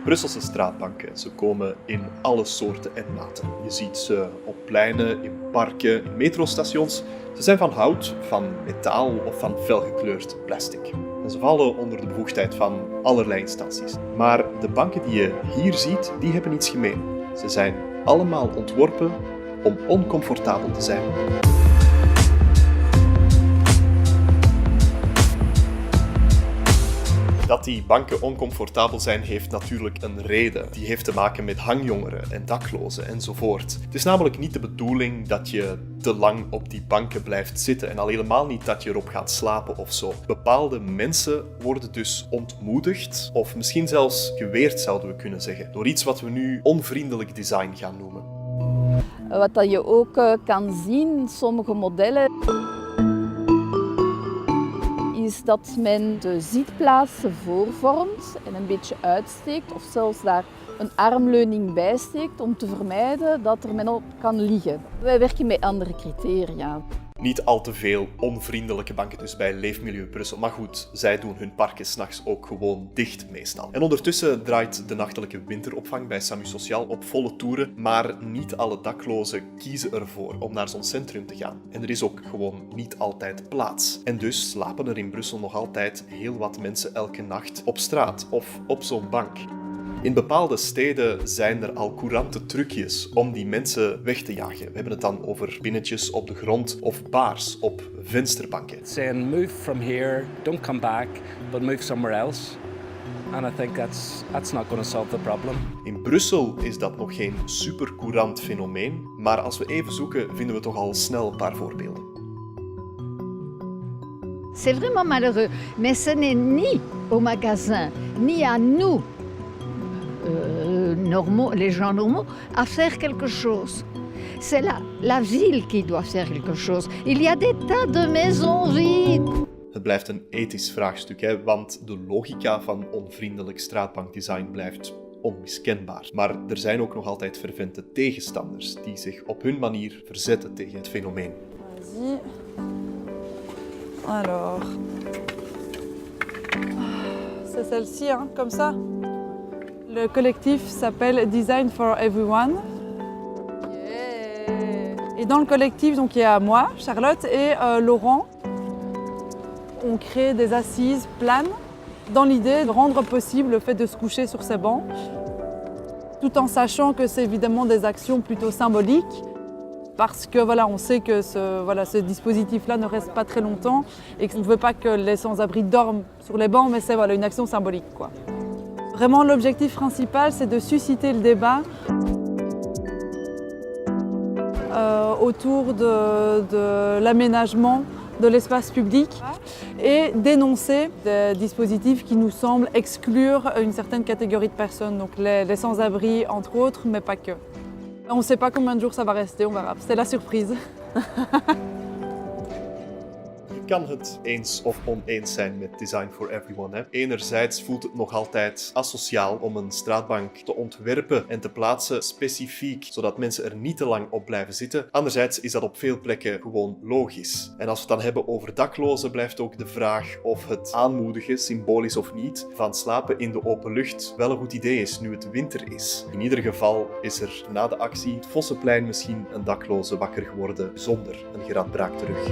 Brusselse straatbanken, ze komen in alle soorten en maten. Je ziet ze op pleinen, in parken, in metrostations. Ze zijn van hout, van metaal of van felgekleurd plastic. En ze vallen onder de bevoegdheid van allerlei instanties. Maar de banken die je hier ziet, die hebben iets gemeen. Ze zijn allemaal ontworpen om oncomfortabel te zijn. Dat die banken oncomfortabel zijn, heeft natuurlijk een reden. Die heeft te maken met hangjongeren en daklozen enzovoort. Het is namelijk niet de bedoeling dat je te lang op die banken blijft zitten en al helemaal niet dat je erop gaat slapen of zo. Bepaalde mensen worden dus ontmoedigd, of misschien zelfs geweerd zouden we kunnen zeggen, door iets wat we nu onvriendelijk design gaan noemen. Wat dat je ook kan zien, sommige modellen, is dat men de zitplaatsen voorvormt en een beetje uitsteekt of zelfs daar een armleuning bij steekt om te vermijden dat er men op kan liggen. Wij werken met andere criteria. Niet al te veel onvriendelijke banken dus bij Leefmilieu Brussel. Maar goed, zij doen hun parken 's nachts ook gewoon dicht meestal. En ondertussen draait de nachtelijke winteropvang bij SAMU Sociaal op volle toeren. Maar niet alle daklozen kiezen ervoor om naar zo'n centrum te gaan. En er is ook gewoon niet altijd plaats. En dus slapen er in Brussel nog altijd heel wat mensen elke nacht op straat of op zo'n bank. In bepaalde steden zijn er al courante trucjes om die mensen weg te jagen. We hebben het dan over pinnetjes op de grond of baars op vensterbanken. Saying move from here, don't come back, but move somewhere else. And I think that's not going to solve the problem. In Brussel is dat nog geen supercourant fenomeen, maar als we even zoeken vinden we toch al snel een paar voorbeelden. C'est vraiment malheureux, mais ce n'est ni au magasin, ni à nous, normaux, les gens normaux, à faire quelque chose. C'est la ville qui doit faire quelque chose. Il y a des tas de maisons vides. Het blijft een ethisch vraagstuk, hè, want de logica van onvriendelijk straatbankdesign blijft onmiskenbaar. Maar er zijn ook nog altijd fervente tegenstanders die zich op hun manier verzetten tegen het fenomeen. Vas-y. Alors, c'est celle-ci, hein, comme ça. Le collectif s'appelle Design for Everyone. Yeah. Et dans le collectif, donc, il y a moi, Charlotte et Laurent. On crée des assises planes dans l'idée de rendre possible le fait de se coucher sur ces bancs, tout en sachant que c'est évidemment des actions plutôt symboliques, parce que voilà, on sait que ce dispositif-là ne reste pas très longtemps et qu'on ne veut pas que les sans-abri dorment sur les bancs, mais c'est voilà, une action symbolique, quoi. Vraiment, l'objectif principal, c'est de susciter le débat autour de l'aménagement de l'espace public et dénoncer des dispositifs qui nous semblent exclure une certaine catégorie de personnes, donc les sans-abri entre autres, mais pas que. On ne sait pas combien de jours ça va rester, on verra. C'est la surprise. Je kan het eens of oneens zijn met Design for Everyone. Hè. Enerzijds voelt het nog altijd asociaal om een straatbank te ontwerpen en te plaatsen specifiek, zodat mensen er niet te lang op blijven zitten. Anderzijds is dat op veel plekken gewoon logisch. En als we het dan hebben over daklozen, blijft ook de vraag of het aanmoedigen, symbolisch of niet, van slapen in de open lucht wel een goed idee is nu het winter is. In ieder geval is er na de actie het Vossenplein misschien een dakloze wakker geworden zonder een geradbraakte rug.